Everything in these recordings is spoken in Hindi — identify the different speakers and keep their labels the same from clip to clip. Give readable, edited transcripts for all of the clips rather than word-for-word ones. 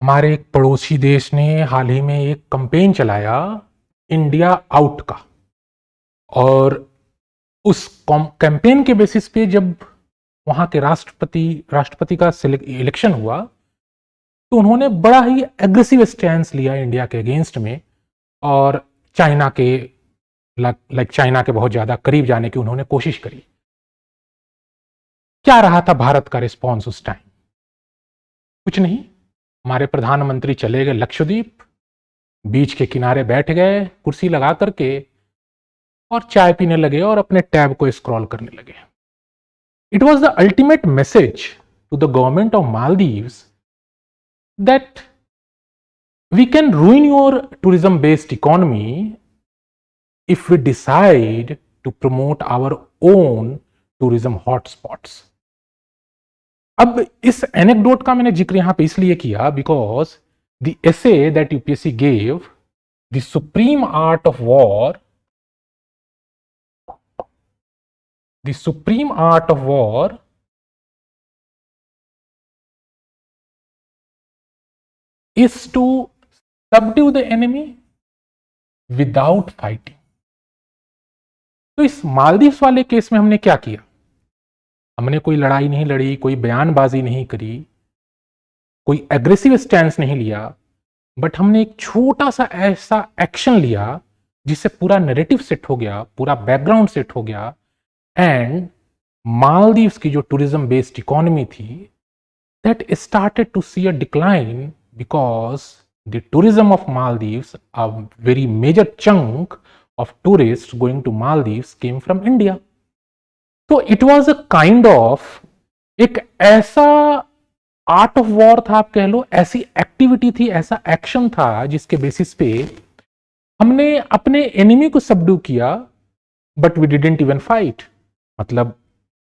Speaker 1: हमारे एक पड़ोसी देश ने हाल ही में एक कैंपेन चलाया इंडिया आउट का। और उस कैंपेन के बेसिस पे जब वहां के राष्ट्रपति का इलेक्शन हुआ तो उन्होंने बड़ा ही एग्रेसिव स्टैंड लिया इंडिया के अगेंस्ट में। और चाइना के चाइना के बहुत ज्यादा करीब जाने की उन्होंने कोशिश करी। क्या रहा था भारत का रिस्पॉन्स उस टाइम? कुछ नहीं। हमारे प्रधानमंत्री चले गए लक्षद्वीप, बीच के किनारे बैठ गए कुर्सी लगा करके और चाय पीने लगे और अपने टैब को स्क्रॉल करने लगे। It was the ultimate message to the government of Maldives that we can ruin your tourism based economy if we decide to promote our own tourism hotspots. अब इस एनेक्डोट का मैंने जिक्र यहां पे इसलिए किया because the essay that UPSC gave, the supreme art of war, the supreme art of war is to subdue the enemy without fighting. तो इस मालदीव्स वाले केस में हमने क्या किया? हमने कोई लड़ाई नहीं लड़ी, कोई बयानबाजी नहीं करी, कोई एग्रेसिव स्टैंस नहीं लिया, बट हमने एक छोटा सा ऐसा एक्शन लिया जिससे पूरा नैरेटिव सेट हो गया, पूरा बैकग्राउंड सेट हो गया। एंड मालदीव्स की जो टूरिज्म बेस्ड इकोनॉमी थी that started to see a decline because the tourism of Maldives, a very major chunk of tourists going to Maldives came from India. तो it was a kind of एक ऐसा आर्ट ऑफ वॉर था, आप कह लो, ऐसी एक्टिविटी थी, ऐसा एक्शन था जिसके बेसिस पे हमने अपने एनिमी को सबड्यू किया, but we didn't even fight. मतलब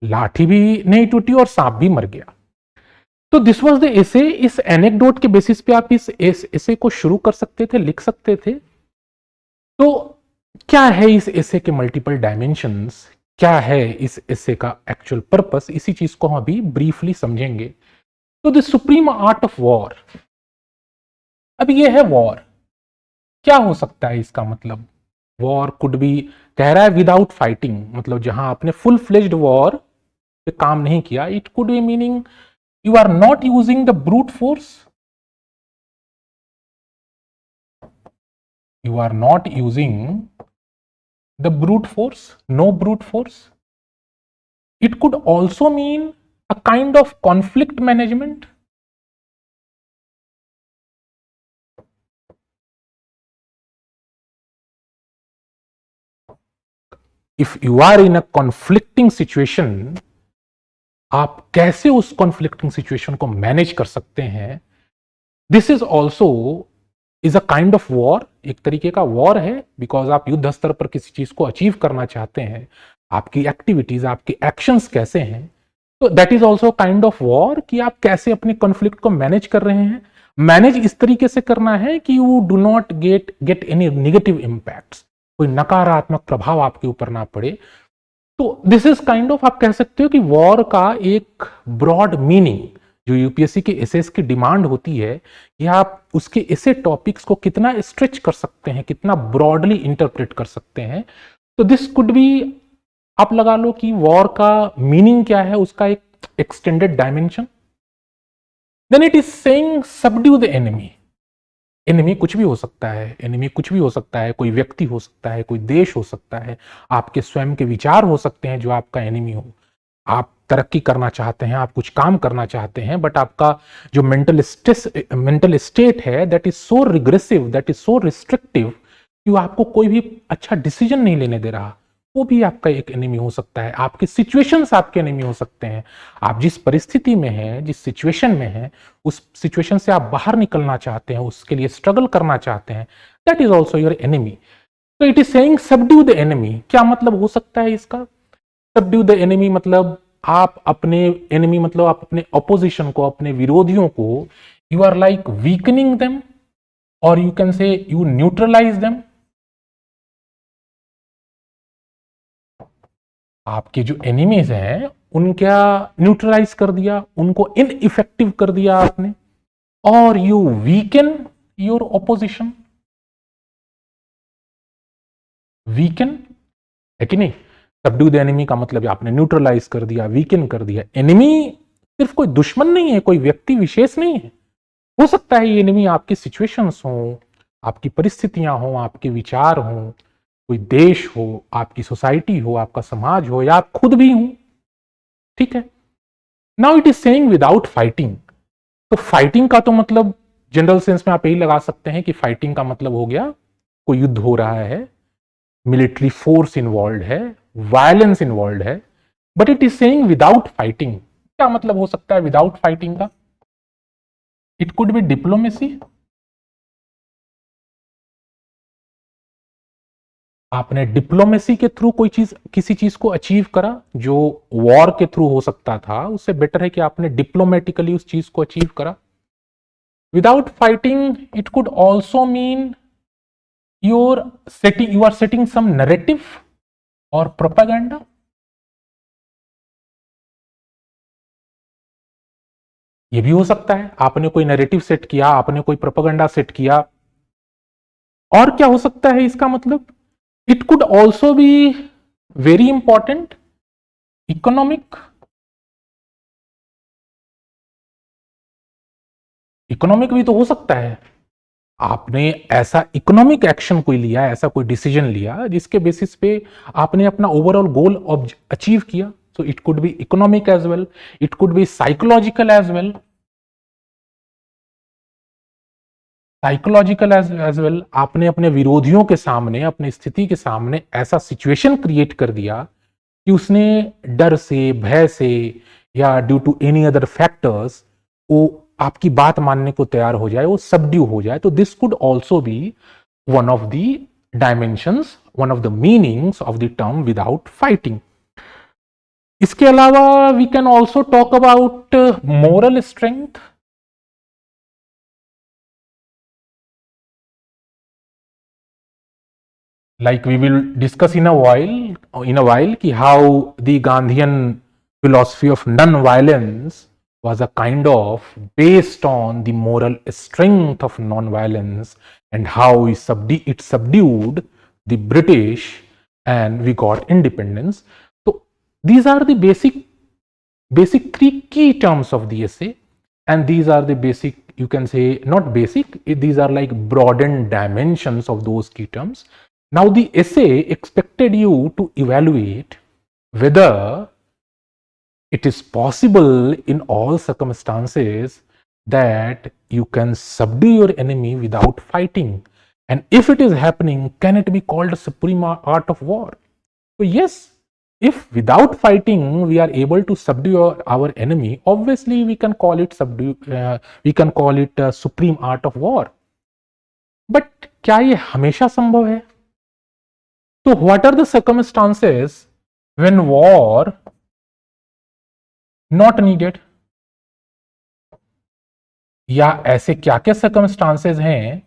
Speaker 1: लाठी भी नहीं टूटी और सांप भी मर गया। तो दिस वाज द एसे। इस एनेक्डोट के बेसिस पे आप इस एसे को शुरू कर सकते थे, लिख सकते थे। तो क्या है इस एसे के मल्टीपल डायमेंशंस, क्या है इस एसे का एक्चुअल पर्पस, इसी चीज को हम अभी ब्रीफली समझेंगे। तो the supreme art of war, अब ये है वॉर। क्या हो सकता है इसका मतलब? वॉर कुड बी, कह रहा है विदाउट फाइटिंग, मतलब जहां आपने फुल फ्लेज्ड वॉर पे काम नहीं किया। It could B meaning you are not using the brute force, you are not using the brute force, no brute force. It could also mean a kind of conflict management. If you are in a conflicting situation, आप कैसे उस कॉन्फ्लिक्टिंग सिचुएशन को मैनेज कर सकते हैं, this is also is a kind of war. एक तरीके का वॉर है, बिकॉज आप युद्ध स्तर पर किसी चीज को अचीव करना चाहते हैं, आपकी एक्टिविटीज, आपके एक्शंस कैसे हैं। तो that is also kind of war, कि आप कैसे अपने कॉन्फ्लिक्ट को मैनेज कर रहे हैं। मैनेज इस तरीके से करना है कि you do not get any negative impacts, कोई नकारात्मक प्रभाव आपके ऊपर ना पड़े। तो दिस इज काइंड ऑफ, आप कह सकते हो कि वॉर का एक ब्रॉड मीनिंग जो यूपीएससी के एसेस की डिमांड होती है कि आप उसके ऐसे टॉपिक्स को कितना स्ट्रेच कर सकते हैं, कितना ब्रॉडली इंटरप्रेट कर सकते हैं। तो दिस कुड बी, आप लगा लो कि वॉर का मीनिंग क्या है, उसका एक extended dimension. Then it is saying subdue the enemy. Enemy कुछ भी हो सकता है, एनिमी कुछ भी हो सकता है, कोई व्यक्ति हो सकता है, कोई देश हो सकता है, आपके स्वयं के विचार हो सकते हैं जो आपका एनिमी हो। आप तरक्की करना चाहते हैं, आप कुछ काम करना चाहते हैं, बट आपका जो मेंटल स्टेट है that is so regressive, that is so restrictive कि वो आपको कोई भी अच्छा डिसीजन नहीं लेने दे रहा, वो भी आपका एक एनिमी हो सकता है। आपके सिचुएशंस आपके एनिमी हो सकते हैं। आप जिस परिस्थिति में हैं, जिस सिचुएशन में हैं, उस सिचुएशन से आप बाहर निकलना चाहते हैं, उसके लिए स्ट्रगल करना चाहते हैं, that is also your enemy. तो it is saying subdue the enemy. क्या मतलब हो सकता है इसका? सबड्यू द एनिमी मतलब आप अपने एनिमी, मतलब आप अपने ऑपोजिशन को, अपने विरोधियों को, you are like weakening them, और you can say you neutralize them. आपके जो एनिमीज हैं उनका न्यूट्रलाइज कर दिया, उनको इनइफेक्टिव कर दिया आपने। or you weaken your opposition. Weaken है कि नहीं? सबड्यू द एनिमी का मतलब आपने न्यूट्रलाइज कर दिया, वीकन कर दिया। एनिमी सिर्फ कोई दुश्मन नहीं है, कोई व्यक्ति विशेष नहीं है। हो सकता है ये एनिमी आपकी सिचुएशंस हो, आपकी परिस्थितियां हो, आपके विचार हो, कोई देश हो, आपकी सोसाइटी हो, आपका समाज हो, या आप खुद भी हो। ठीक है, now it is saying without fighting. तो फाइटिंग का तो मतलब जनरल सेंस में आप यही लगा सकते हैं कि फाइटिंग का मतलब हो गया कोई युद्ध हो रहा है, मिलिट्री फोर्स इन्वॉल्व है, वायलेंस इन्वॉल्व है। But it is saying without fighting. क्या मतलब हो सकता है विदाउट फाइटिंग का? It could B diplomacy. आपने डिप्लोमेसी के थ्रू कोई चीज, किसी चीज को अचीव करा जो वॉर के थ्रू हो सकता था, उससे बेटर है कि आपने डिप्लोमेटिकली उस चीज को अचीव करा। Without fighting it could also mean you are setting some narrative or propaganda. ये भी हो सकता है आपने कोई नैरेटिव सेट किया, आपने कोई प्रोपेगेंडा सेट किया। और क्या हो सकता है इसका मतलब? It could also be very important economic. Economic भी तो हो सकता है। आपने ऐसा इकोनॉमिक एक्शन कोई लिया, ऐसा कोई डिसीजन लिया जिसके बेसिस पे आपने अपना ओवरऑल गोल अचीव किया। So it could be economic as well, it could be psychological as well. Psychological as well, आपने अपने विरोधियों के सामने, अपनी स्थिति के सामने ऐसा सिचुएशन क्रिएट कर दिया कि उसने डर से, भय से, या due to any other factors वो आपकी बात मानने को तैयार हो जाए, वो सबड्यू हो जाए। तो this could also be one of the dimensions, one of the meanings of the term without fighting. इसके अलावा we can also talk about moral strength. Like we will discuss in a while ki how the Gandhian philosophy of non-violence was a kind of based on the moral strength of non-violence, and how it subdued the British and we got independence. So these are the basic three key terms of the essay, and these are the basic, you can say not basic, these are like broadened dimensions of those key terms. Now the essay expected you to evaluate whether it is possible in all circumstances that you can subdue your enemy without fighting, and if it is happening, can it be called a supreme art of war? So yes, if without fighting we are able to subdue our enemy, obviously we can call it a supreme art of war. But क्या ये हमेशा संभव है? So what are the circumstances when war not needed? या ऐसे क्या क्या सर्कमस्टांसेस हैं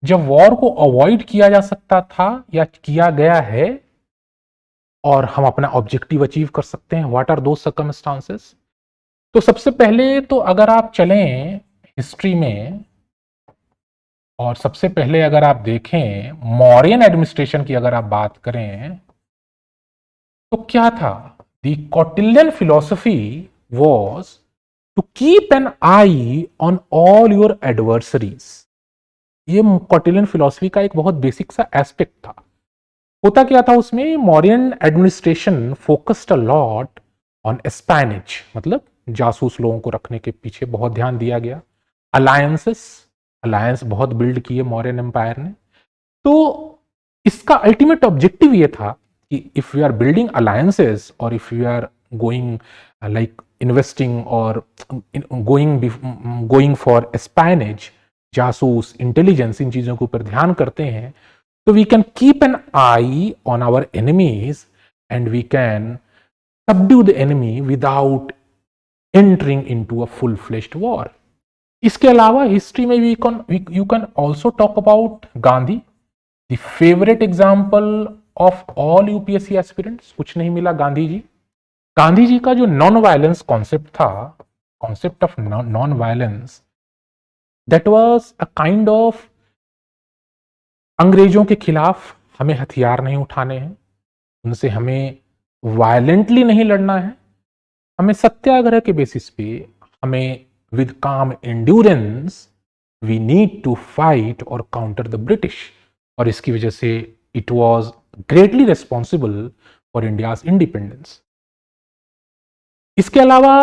Speaker 1: जब वॉर को अवॉइड किया जा सकता था या किया गया है और हम अपना ऑब्जेक्टिव अचीव कर सकते हैं? व्हाट आर दो सर्कमस्टांसेस? तो सबसे पहले तो अगर आप चलें हिस्ट्री में, और सबसे पहले अगर आप देखें मौर्यन एडमिनिस्ट्रेशन की अगर आप बात करें तो क्या था? The Kautilyan philosophy was to keep an eye on all your adversaries. ये कौटिल्यन फिलॉसफी का एक बहुत बेसिक सा एस्पेक्ट था। होता क्या था उसमें? Mauryan administration focused a lot on espionage, मतलब जासूस लोगों को रखने के पीछे बहुत ध्यान दिया गया। अलायंस बहुत बिल्ड किए मौर्यन एम्पायर ने। तो इसका अल्टीमेट ऑब्जेक्टिव ये था कि if we are building alliances और if we are going like investing और गोइंग फॉर एस्पैनेज, जासूस, इंटेलिजेंस, इन चीजों के ऊपर ध्यान करते हैं, तो we can keep an eye on our enemies and we can subdue the enemy without entering into a full fleshed war. इसके अलावा हिस्ट्री में you can also talk about Gandhi, the favourite example of all UPSC aspirants. कुछ नहीं मिला गांधी जी। गांधी जी का जो नॉन वायलेंस कॉन्सेप्ट था, concept of non violence, that was a kind of अंग्रेजों के खिलाफ हमें हथियार नहीं उठाने हैं, उनसे हमें वायलेंटली नहीं लड़ना है, हमें सत्याग्रह के बेसिस पे, हमें with calm endurance we need to fight और काउंटर द ब्रिटिश। और इसकी वजह से it was greatly responsible for India's independence. इसके अलावा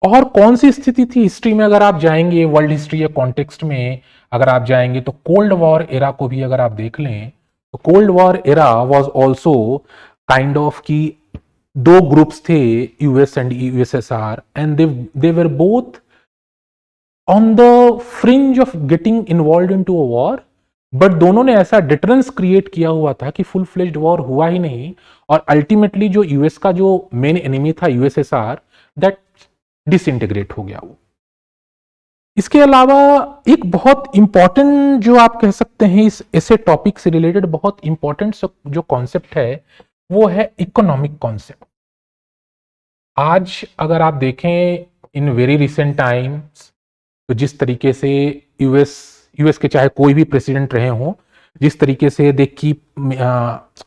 Speaker 1: और कौन सी स्थिति थी हिस्ट्री में, अगर आप जाएंगे वर्ल्ड हिस्ट्री या कॉन्टेक्स्ट में अगर आप जाएंगे तो कोल्ड वॉर एरा को भी अगर आप देख लें तो cold war era was also kind of की दो ग्रुप्स थे, US and USSR, and they were both on the fringe of getting involve in to a war, but दोनों ने ऐसा डिटरेंस क्रिएट किया हुआ था कि फुल फ्लेज्ड वॉर हुआ ही नहीं, और अल्टीमेटली जो यूएस का जो मेन एनिमी था यूएसएसआर, दैट डिसइंटीग्रेट हो गया वो। इसके अलावा एक बहुत इंपॉर्टेंट जो आप कह सकते हैं इस ऐसे टॉपिक से रिलेटेड बहुत इंपॉर्टेंट जो कॉन्सेप्ट है वो है इकोनॉमिक कॉन्सेप्ट। आज अगर आप देखें इन वेरी रिसेंट टाइम्स, तो जिस तरीके से यूएस के चाहे कोई भी प्रेसिडेंट रहे हों, जिस तरीके से they keep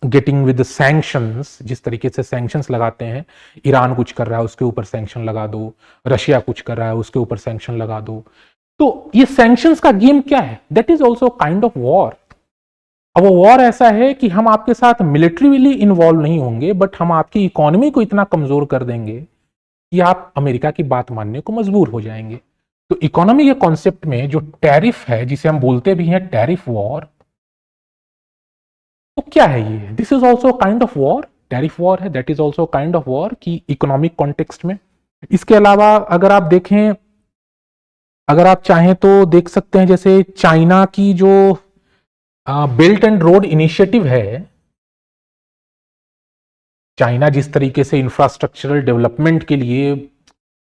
Speaker 1: getting with sanctions, जिस तरीके से सैंक्शंस लगाते हैं, ईरान कुछ कर रहा है उसके ऊपर सैंक्शन लगा दो, रशिया कुछ कर रहा है उसके ऊपर सैंक्शन लगा दो, तो ये सैंक्शंस का गेम क्या है? That is also kind of war. अब वो वॉर ऐसा है कि हम आपके साथ मिलिट्रीली इन्वॉल्व नहीं होंगे, बट हम आपकी इकोनॉमी को इतना कमजोर कर देंगे कि आप अमेरिका की बात मानने को मजबूर हो जाएंगे। तो इकोनॉमी के कॉन्सेप्ट में जो टैरिफ है, जिसे हम बोलते भी हैं टैरिफ वॉर, तो क्या है ये? This is also kind of war, tariff war है, that is also kind of war की इकोनॉमिक कॉन्टेक्स्ट में। इसके अलावा अगर आप देखें, अगर आप चाहें तो देख सकते हैं जैसे चाइना की जो बेल्ट एंड रोड इनिशिएटिव है, चाइना जिस तरीके से इंफ्रास्ट्रक्चरल डेवलपमेंट के लिए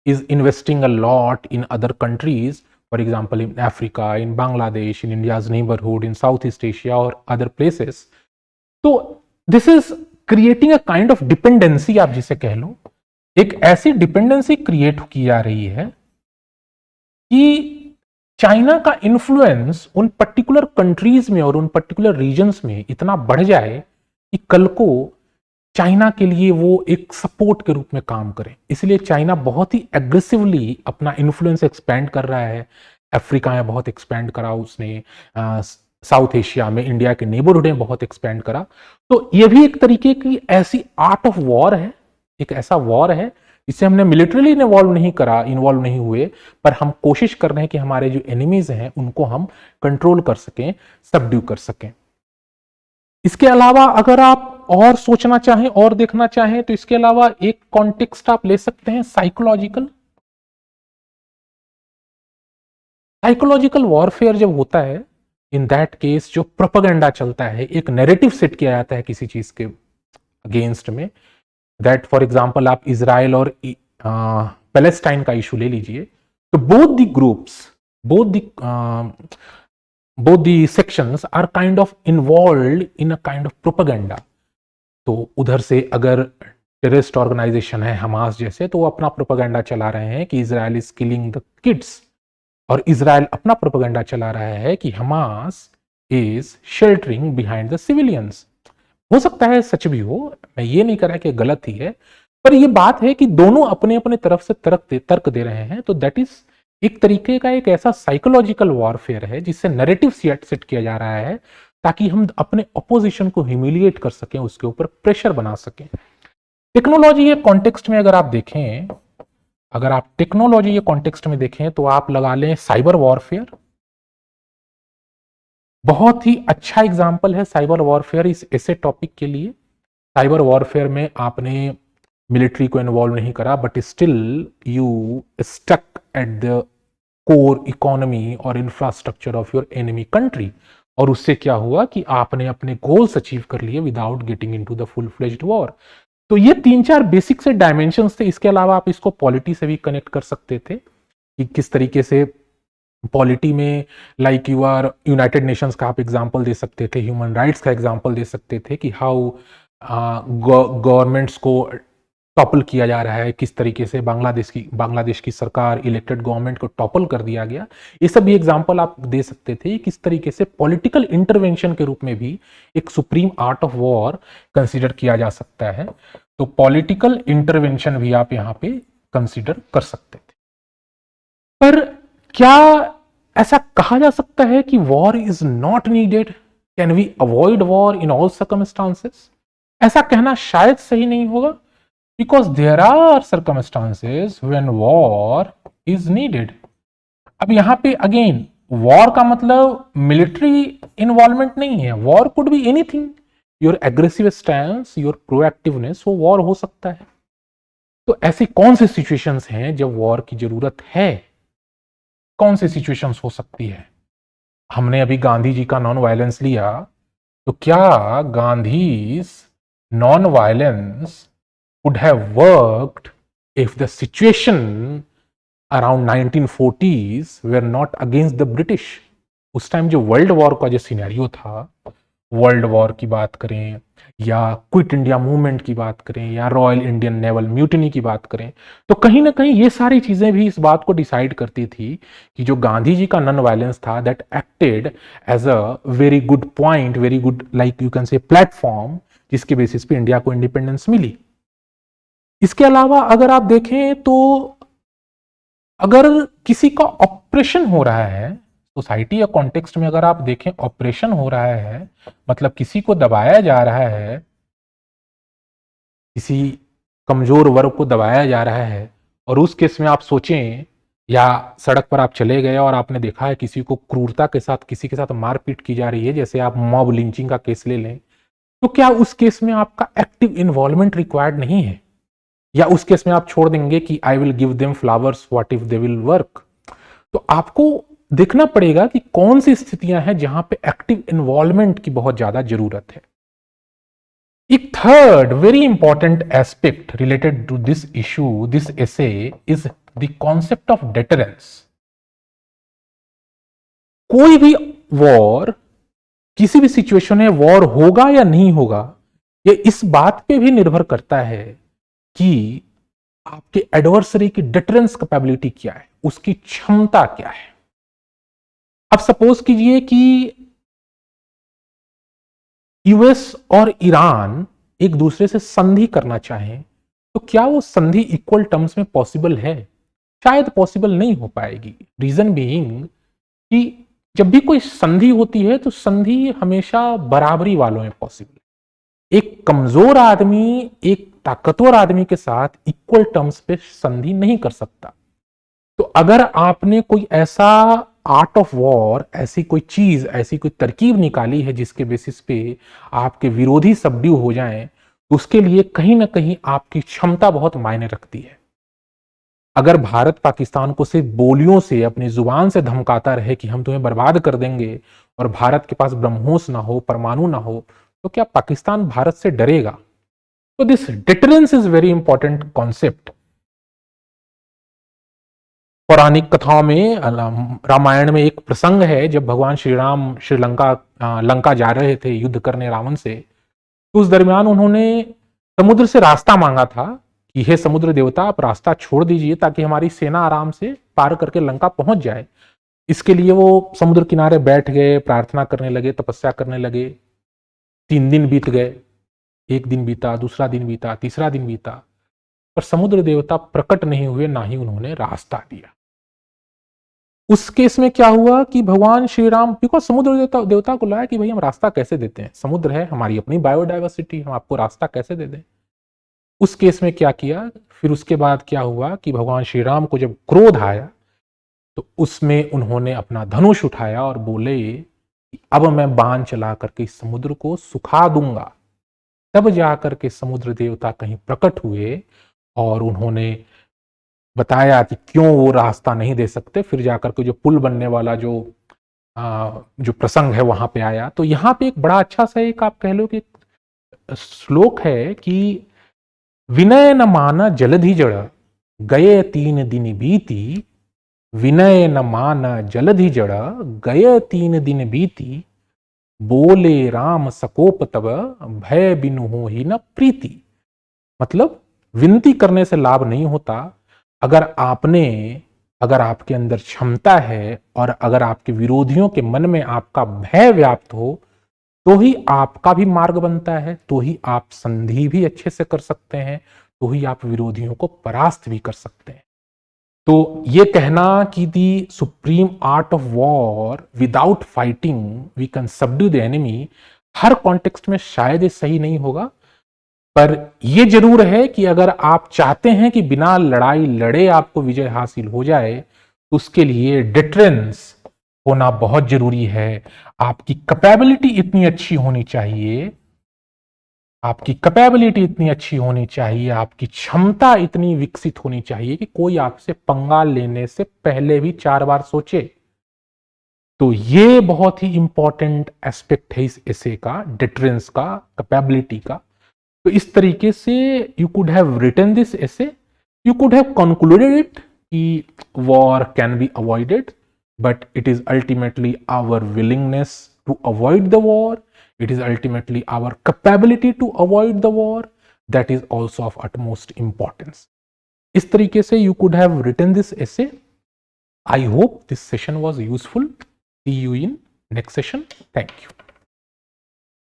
Speaker 1: is investing a lot in other countries, for example in Africa, in Bangladesh, in India's neighbourhood, in south east Asia और अदर प्लेसेस, तो this is creating a kind of dependency, आप जिसे कह लो, एक ऐसी डिपेंडेंसी क्रिएट की जा रही है कि चाइना का इन्फ्लुएंस उन पर्टिकुलर कंट्रीज में और उन पर्टिकुलर रीजन्स में इतना बढ़ जाए कि कल को चाइना के लिए वो एक सपोर्ट के रूप में काम करे। इसलिए चाइना बहुत ही एग्रेसिवली अपना इन्फ्लुएंस एक्सपैंड कर रहा है। अफ्रीका में बहुत एक्सपैंड करा उसने, साउथ एशिया में, इंडिया के नेबरहुड में बहुत एक्सपैंड करा। तो ये भी एक तरीके की ऐसी आर्ट ऑफ वॉर है, एक ऐसा वॉर है जिससे हमने मिलिट्रीली इन्वॉल्व नहीं हुए, पर हम कोशिश कर रहे हैं कि हमारे जो एनिमीज हैं उनको हम कंट्रोल कर सकें, सबड्यू कर सकें। इसके अलावा अगर आप और सोचना चाहें और देखना चाहें तो इसके अलावा एक कॉन्टेक्स्ट आप ले सकते हैं साइकोलॉजिकल। साइकोलॉजिकल वॉरफेयर जब होता है, इन दैट केस जो प्रोपेगेंडा चलता है, एक नैरेटिव सेट किया जाता है किसी चीज के अगेंस्ट में, दैट फॉर एग्जांपल आप इजराइल और पैलेस्टाइन का इशू ले लीजिए, तो both the groups, both the sections are kind of involved in a kind of propaganda। तो उधर से अगर टेररिस्ट ऑर्गेनाइजेशन है हमास जैसे, तो वो अपना प्रोपेगेंडा चला रहे हैं कि Israel is killing the kids, और इजराइल अपना प्रोपेगेंडा चला रहा है कि Hamas is sheltering behind the civilians. हो सकता है सच भी हो, मैं ये नहीं कह रहा कि गलत ही है, पर ये बात है कि दोनों अपने अपने तरफ से तर्क दे रहे हैं। तो दैट इज एक तरीके का एक ऐसा साइकोलॉजिकल वॉरफेयर है जिससे नैरेटिव सेट किया जा रहा है ताकि हम अपने अपोजिशन को ह्यूमिलिएट कर सकें, उसके ऊपर प्रेशर बना सकें। टेक्नोलॉजी के कॉन्टेक्स्ट में अगर आप देखें, अगर आप टेक्नोलॉजी के कॉन्टेक्स्ट में देखें तो आप लगा लें साइबर वॉरफेयर, बहुत ही अच्छा एग्जाम्पल है साइबर वॉरफेयर इस ऐसे टॉपिक के लिए। साइबर वॉरफेयर में आपने मिलिट्री को इन्वॉल्व नहीं करा, but still you stuck at the core economy और infrastructure of your enemy country, और उससे क्या हुआ कि आपने अपने गोल्स अचीव कर लिए without getting into the full fledged war. तो ये 3-4 बेसिक से डायमेंशंस थे। इसके अलावा आप इसको पॉलिटी से भी कनेक्ट कर सकते थे कि किस तरीके से पॉलिटी में, like you are United Nations का आप एग्जांपल दे सकते थे, ह्यूमन राइट्स का एग्जांपल दे सकते थे कि हाउ गवर्नमेंट्स को टॉपल किया जा रहा है, किस तरीके से बांग्लादेश की सरकार, इलेक्टेड गवर्नमेंट को टॉपल कर दिया गया। ये सब भी एग्जांपल आप दे सकते थे किस तरीके से पॉलिटिकल इंटरवेंशन के रूप में भी एक supreme art of war consider किया जा सकता है। तो पॉलिटिकल इंटरवेंशन भी आप यहां पे कंसीडर कर सकते थे। पर क्या ऐसा कहा जा सकता है कि war is not needed? Can we avoid war in all circumstances? ऐसा कहना शायद सही नहीं होगा, because there are circumstances when war is needed। अब यहां पे अगेन वॉर का मतलब मिलिट्री इन्वॉल्वमेंट नहीं है। War could be anything, your aggressive stance, your proactiveness, वो वॉर हो सकता है। तो ऐसी कौन सी सिचुएशंस हैं जब वॉर की जरूरत है? कौन सी सिचुएशंस हो सकती है? हमने अभी गांधी जी का नॉन वायलेंस लिया, तो क्या Gandhi's non violence would have worked if the situation around 1940s were not against the British। उस टाइम जो वर्ल्ड वॉर का जो सिनेरियो था, वर्ल्ड वॉर की बात करें या क्विट इंडिया मूवमेंट की बात करें या रॉयल इंडियन नेवल म्यूटिनी की बात करें, तो कहीं ना कहीं ये सारी चीजें भी इस बात को डिसाइड करती थी कि जो गांधी जी का नॉन वायलेंस था, that acted as a very good point, very good like you can say platform, जिसके बेसिस पे इंडिया को इंडिपेंडेंस मिली। इसके अलावा अगर आप देखें तो अगर किसी का ऑपरेशन हो रहा है सोसाइटी या कॉन्टेक्स्ट में, अगर आप देखें ऑपरेशन हो रहा है, मतलब किसी को दबाया जा रहा है, किसी कमजोर वर्ग को दबाया जा रहा है, और उस केस में आप सोचें या सड़क पर आप चले गए और आपने देखा है किसी को क्रूरता के साथ किसी के साथ मारपीट की जा रही है, जैसे आप मॉब लिंचिंग का केस ले लें, तो क्या उस केस में आपका एक्टिव इन्वॉल्वमेंट रिक्वायर्ड नहीं है? या उस केस में आप छोड़ देंगे कि I will give them flowers what if they will work? तो आपको देखना पड़ेगा कि कौन सी स्थितियां हैं जहां पे एक्टिव इन्वॉल्वमेंट की बहुत ज्यादा जरूरत है। एक third very important aspect related to this issue, this essay, is the concept of deterrence. कोई भी वॉर, किसी भी सिचुएशन में वॉर होगा या नहीं होगा, ये इस बात पे भी निर्भर करता है कि आपके एडवर्सरी की डिटरेंस कैपेबिलिटी क्या है, उसकी क्षमता क्या है। अब सपोज कीजिए कि यूएस और ईरान एक दूसरे से संधि करना चाहें, तो क्या वो संधि इक्वल टर्म्स में पॉसिबल है? शायद पॉसिबल नहीं हो पाएगी। रीजन बीइंग कि जब भी कोई संधि होती है तो संधि हमेशा बराबरी वालों में पॉसिबल। एक कमजोर आदमी एक ताकतवर आदमी के साथ इक्वल टर्म्स पे संधि नहीं कर सकता। तो अगर आपने कोई ऐसा आर्ट ऑफ वॉर, ऐसी कोई चीज, ऐसी कोई तरकीब निकाली है जिसके बेसिस पे आपके विरोधी सबड्यू हो जाएं, तो उसके लिए कहीं ना कहीं आपकी क्षमता बहुत मायने रखती है। अगर भारत पाकिस्तान को सिर्फ बोलियों से, अपनी जुबान से धमकाता रहे कि हम तुम्हें बर्बाद कर देंगे, और भारत के पास ब्रह्मोस ना हो, परमाणु ना हो, तो क्या पाकिस्तान भारत से डरेगा? तो this deterrence is very important concept. पौराणिक कथाओं में, रामायण में एक प्रसंग है जब भगवान श्री राम लंका जा रहे थे युद्ध करने रावण से, तो उस दरमियान उन्होंने समुद्र से रास्ता मांगा था कि हे समुद्र देवता, आप रास्ता छोड़ दीजिए ताकि हमारी सेना आराम से पार करके लंका पहुंच जाए। इसके लिए वो समुद्र किनारे बैठ गए, प्रार्थना करने लगे, तपस्या करने लगे। 3 दिन बीत गए, एक दिन बीता, दूसरा दिन बीता, तीसरा दिन बीता, पर समुद्र देवता प्रकट नहीं हुए, ना ही उन्होंने रास्ता दिया। उस केस में क्या हुआ कि भगवान श्री राम, बिकॉज समुद्र देवता को लगा कि भाई हम रास्ता कैसे देते हैं, समुद्र है, हमारी अपनी बायोडाइवर्सिटी, हम आपको रास्ता कैसे दे दें। उस केस में क्या किया, फिर उसके बाद क्या हुआ कि भगवान श्री राम को जब क्रोध आया तो उसमें उन्होंने अपना धनुष उठाया और बोले कि अब मैं बाण चला करके इस समुद्र को सुखा दूंगा। तब जाकर के समुद्र देवता कहीं प्रकट हुए और उन्होंने बताया कि क्यों वो रास्ता नहीं दे सकते। फिर जाकर के जो पुल बनने वाला जो प्रसंग है वहां पे आया। तो यहाँ पे एक बड़ा अच्छा सा एक आप कह लो कि श्लोक है कि विनय न माना जलधि जड़ गए 3 दिन बीती, विनय न माना जलधि जड़ गए 3 दिन बीती, बोले राम सकोप तब भय बिनु हो ही न प्रीति। मतलब विनती करने से लाभ नहीं होता। अगर आपके अंदर क्षमता है और अगर आपके विरोधियों के मन में आपका भय व्याप्त हो, तो ही आपका भी मार्ग बनता है, तो ही आप संधि भी अच्छे से कर सकते हैं, तो ही आप विरोधियों को परास्त भी कर सकते हैं। तो ये कहना कि the supreme art of war without fighting we can subdue the enemy, हर कॉन्टेक्स्ट में शायद ये सही नहीं होगा, पर यह जरूर है कि अगर आप चाहते हैं कि बिना लड़ाई लड़े आपको विजय हासिल हो जाए, तो उसके लिए डिटरेंस होना बहुत जरूरी है। आपकी कैपेबिलिटी इतनी अच्छी होनी चाहिए, आपकी कैपेबिलिटी इतनी अच्छी होनी चाहिए, आपकी क्षमता इतनी विकसित होनी चाहिए कि कोई आपसे पंगा लेने से पहले भी 4 बार सोचे। तो ये बहुत ही इंपॉर्टेंट एस्पेक्ट है इस एसे का, डिटरेंस का, कैपेबिलिटी का। तो इस तरीके से you could have written this essay, you could have concluded it कि war can be avoided, but it is ultimately our willingness to avoid the war, it is ultimately our capability to avoid the war that is also of utmost importance. इस तरीके से you could have written this essay. I hope this session was useful. See you in next session. Thank you.